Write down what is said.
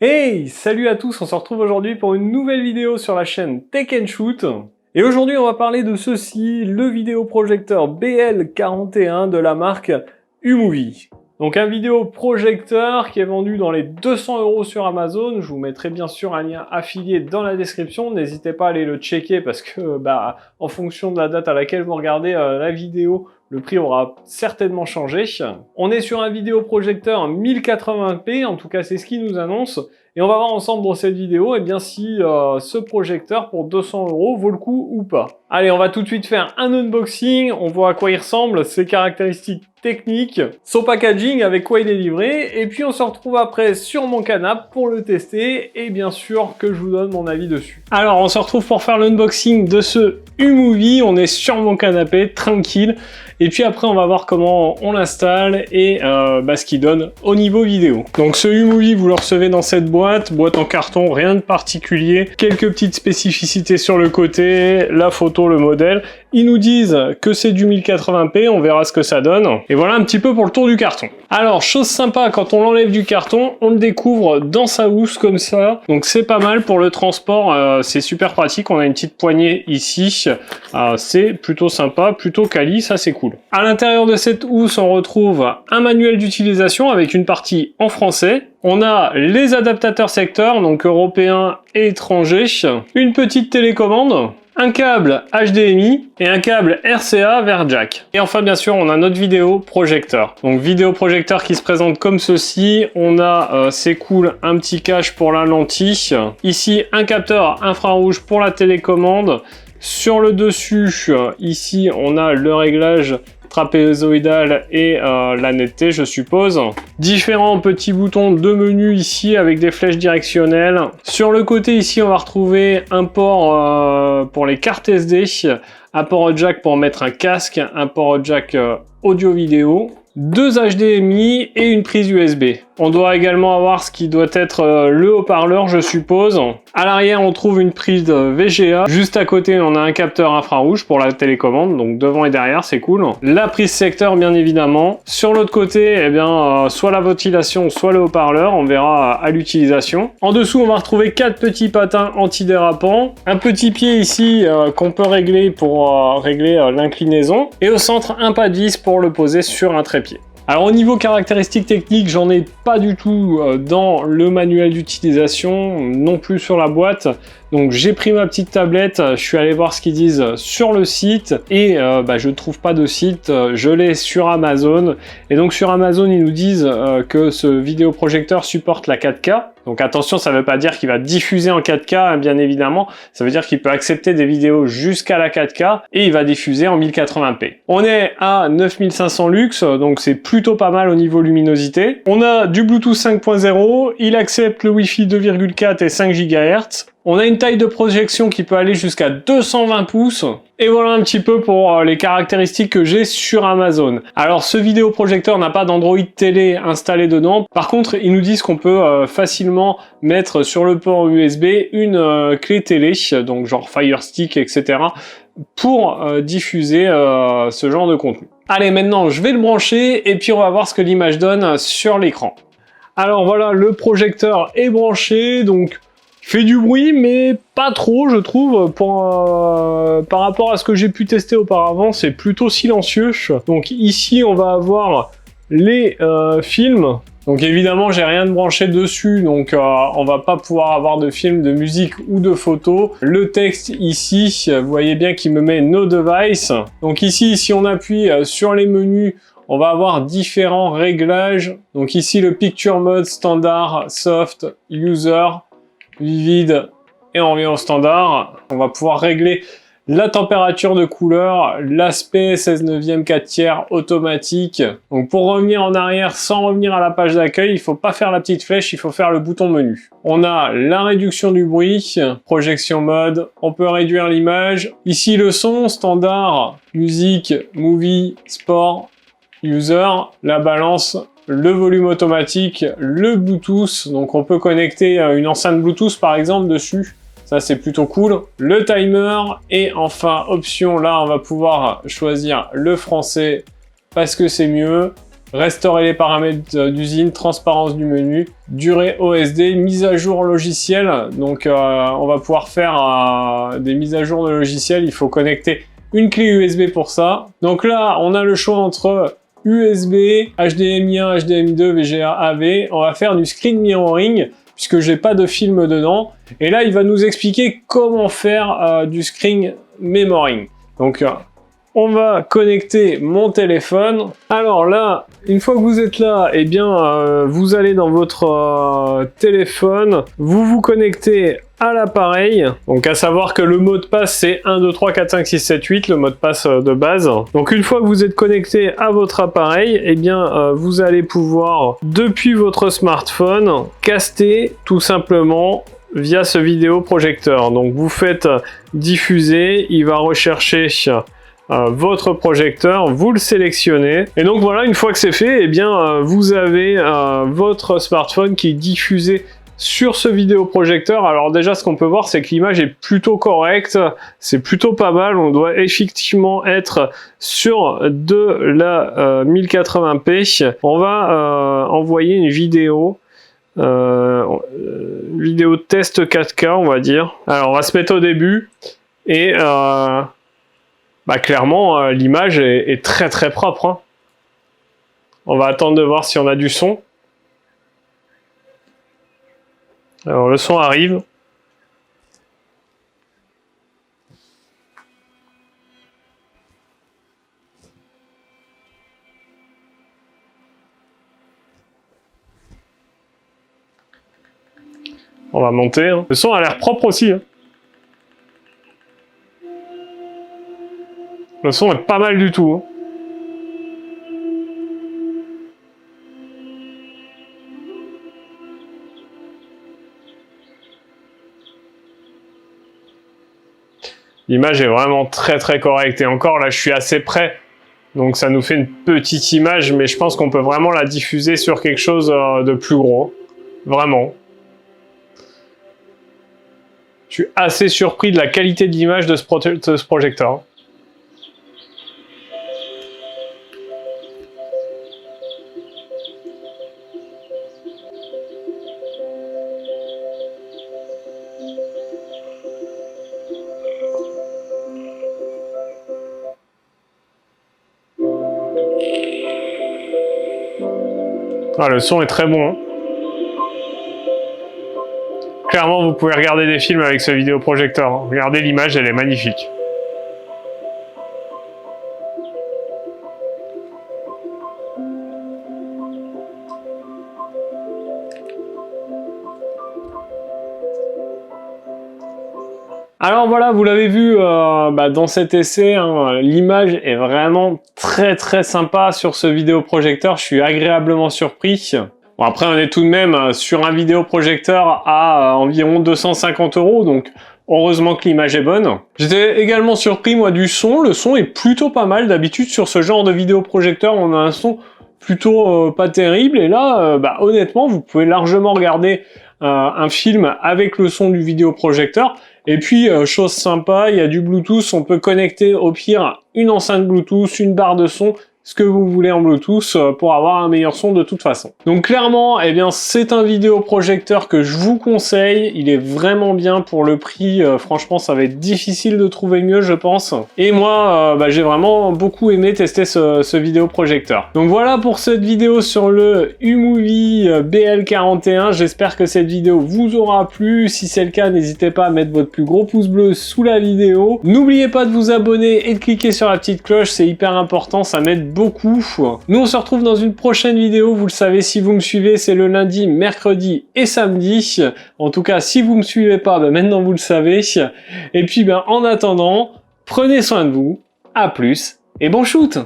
Hey, salut à tous, on se retrouve aujourd'hui pour une nouvelle vidéo sur la chaîne Tech & Shoot. Et aujourd'hui on va parler de ceci, le vidéoprojecteur BL41 de la marque U-Movie. Donc un vidéoprojecteur qui est vendu dans les 200 € sur Amazon. Je vous mettrai bien sûr un lien affilié dans la description. N'hésitez pas à aller le checker parce que en fonction de la date à laquelle vous regardez la vidéo, le prix aura certainement changé. On est sur un vidéoprojecteur 1080p, en tout cas c'est ce qu'il nous annonce. Et on va voir ensemble dans cette vidéo si ce projecteur pour 200 € vaut le coup ou pas. Allez, on va tout de suite faire un unboxing, on voit à quoi il ressemble, ses caractéristiques techniques, son packaging, avec quoi il est livré, et puis on se retrouve après sur mon canapé pour le tester, et bien sûr que je vous donne mon avis dessus. Alors, on se retrouve pour faire l'unboxing de ce U-Movie, on est sur mon canapé, tranquille, et puis après on va voir comment on l'installe et ce qu'il donne au niveau vidéo. Donc ce U-Movie, vous le recevez dans cette boîte en carton, rien de particulier, quelques petites spécificités sur le côté, la photo, le modèle. Ils nous disent que c'est du 1080p, on verra ce que ça donne. Et voilà un petit peu pour le tour du carton. Alors, chose sympa, quand on l'enlève du carton, on le découvre dans sa housse comme ça. Donc c'est pas mal pour le transport, c'est super pratique. On a une petite poignée ici. C'est plutôt sympa, plutôt quali, ça c'est cool. À l'intérieur de cette housse, on retrouve un manuel d'utilisation avec une partie en français. On a les adaptateurs secteurs, donc européens et étrangers. Une petite télécommande. Un câble HDMI et un câble RCA vers jack. Et enfin, bien sûr, on a notre vidéoprojecteur. Donc, vidéoprojecteur qui se présente comme ceci. On a, c'est cool, un petit cache pour la lentille. Ici, un capteur infrarouge pour la télécommande. Sur le dessus, ici, on a le réglage trapézoïdal et la netteté, je suppose. Différents petits boutons de menu ici avec des flèches directionnelles. Sur le côté ici, on va retrouver un port pour les cartes SD, un port jack pour mettre un casque, un port jack audio-vidéo, deux HDMI et une prise USB. On doit également avoir ce qui doit être le haut-parleur, je suppose. À l'arrière, on trouve une prise VGA. Juste à côté, on a un capteur infrarouge pour la télécommande, donc devant et derrière, c'est cool. La prise secteur, bien évidemment. Sur l'autre côté, soit la ventilation, soit le haut-parleur. On verra à l'utilisation. En dessous, on va retrouver 4 petits patins antidérapants. Un petit pied ici qu'on peut régler pour régler l'inclinaison. Et au centre, un pas de vis pour le poser sur un trépied. Alors au niveau caractéristiques techniques, j'en ai pas du tout dans le manuel d'utilisation, non plus sur la boîte. Donc j'ai pris ma petite tablette, je suis allé voir ce qu'ils disent sur le site et je ne trouve pas de site, je l'ai sur Amazon. Et donc sur Amazon, ils nous disent que ce vidéoprojecteur supporte la 4K. Donc attention, ça ne veut pas dire qu'il va diffuser en 4K, hein, bien évidemment. Ça veut dire qu'il peut accepter des vidéos jusqu'à la 4K et il va diffuser en 1080p. On est à 9500 lux, donc c'est plutôt pas mal au niveau luminosité. On a du Bluetooth 5.0, il accepte le Wi-Fi 2,4 et 5 GHz. On a une taille de projection qui peut aller jusqu'à 220 pouces. Et voilà un petit peu pour les caractéristiques que j'ai sur Amazon. Alors ce vidéoprojecteur n'a pas d'Android télé installé dedans. Par contre, ils nous disent qu'on peut facilement mettre sur le port USB une clé télé, donc genre Fire Stick, etc. pour diffuser ce genre de contenu. Allez, maintenant je vais le brancher et puis on va voir ce que l'image donne sur l'écran. Alors voilà, le projecteur est branché, donc fait du bruit, mais pas trop, je trouve. Par rapport à ce que j'ai pu tester auparavant, c'est plutôt silencieux. Donc ici, on va avoir les films. Donc évidemment, j'ai rien de branché dessus, donc on va pas pouvoir avoir de film, de musique ou de photos. Le texte ici, vous voyez bien qu'il me met No Device. Donc ici, si on appuie sur les menus, on va avoir différents réglages. Donc ici, le Picture Mode, Standard, Soft, User, Vivid, et on revient au standard. On va pouvoir régler la température de couleur, l'aspect 16/9 4/3 automatique. Donc pour revenir en arrière sans revenir à la page d'accueil, il faut pas faire la petite flèche, il faut faire le bouton menu. On a la réduction du bruit, projection mode, on peut réduire l'image. Ici le son, standard, musique, movie, sport, user, la balance, le volume automatique, le Bluetooth, donc on peut connecter une enceinte Bluetooth par exemple dessus, ça c'est plutôt cool. Le timer et enfin option, là on va pouvoir choisir le français parce que c'est mieux. restaurer les paramètres d'usine, transparence du menu, durée OSD, mise à jour logiciel. Donc on va pouvoir faire des mises à jour de logiciel. Il faut connecter une clé USB pour ça. Donc là, on a le choix entre USB, HDMI 1, HDMI 2, VGA, AV. On va faire du screen mirroring puisque j'ai pas de film dedans. Et là, il va nous expliquer comment faire du screen mirroring. Donc on va connecter mon téléphone. Alors là, une fois que vous êtes là, eh bien, vous allez dans votre téléphone, vous vous connectez à l'appareil. Donc à savoir que le mot de passe c'est 1, 2, 3, 4, 5, 6, 7, 8, le mot de passe de base. Donc une fois que vous êtes connecté à votre appareil, eh bien, vous allez pouvoir, depuis votre smartphone, caster tout simplement via ce vidéoprojecteur. Donc vous faites diffuser, il va rechercher votre projecteur, vous le sélectionnez et donc voilà, une fois que c'est fait, eh bien vous avez votre smartphone qui est diffusé sur ce vidéoprojecteur. Alors déjà, ce qu'on peut voir, c'est que l'image est plutôt correcte, c'est plutôt pas mal. On doit effectivement être sur de la 1080p. On va envoyer une vidéo test 4K, on va dire. Alors on va se mettre au début et clairement, l'image est très très propre. Hein. On va attendre de voir si on a du son. Alors le son arrive. On va monter. Hein. Le son a l'air propre aussi. Hein. Le son est pas mal du tout. Hein. L'image est vraiment très très correcte. Et encore là, je suis assez près. Donc ça nous fait une petite image, mais je pense qu'on peut vraiment la diffuser sur quelque chose de plus gros. Vraiment. Je suis assez surpris de la qualité de l'image de ce projecteur. Ah, le son est très bon. Hein. Clairement, vous pouvez regarder des films avec ce vidéoprojecteur. Hein. Regardez l'image, elle est magnifique. Alors voilà, vous l'avez vu dans cet essai, hein, l'image est vraiment très très sympa sur ce vidéoprojecteur, je suis agréablement surpris. Bon, après on est tout de même sur un vidéoprojecteur à environ 250 €, donc heureusement que l'image est bonne. J'étais également surpris moi du son, le son est plutôt pas mal. D'habitude sur ce genre de vidéoprojecteur on a un son plutôt pas terrible, et là honnêtement vous pouvez largement regarder un film avec le son du vidéoprojecteur. Et puis, chose sympa, il y a du Bluetooth, on peut connecter au pire une enceinte Bluetooth, une barre de son, ce que vous voulez en Bluetooth pour avoir un meilleur son de toute façon. Donc clairement, eh bien, c'est un vidéoprojecteur que je vous conseille, il est vraiment bien pour le prix, franchement ça va être difficile de trouver mieux je pense. Et moi, j'ai vraiment beaucoup aimé tester ce vidéoprojecteur. Donc voilà pour cette vidéo sur le uMovie BL41, j'espère que cette vidéo vous aura plu. Si c'est le cas, n'hésitez pas à mettre votre plus gros pouce bleu sous la vidéo. N'oubliez pas de vous abonner et de cliquer sur la petite cloche, c'est hyper important, ça m'aide beaucoup. Nous on se retrouve dans une prochaine vidéo, vous le savez si vous me suivez, c'est le lundi, mercredi et samedi. En tout cas si vous me suivez pas, maintenant vous le savez. Et puis en attendant, prenez soin de vous, à plus et bon shoot!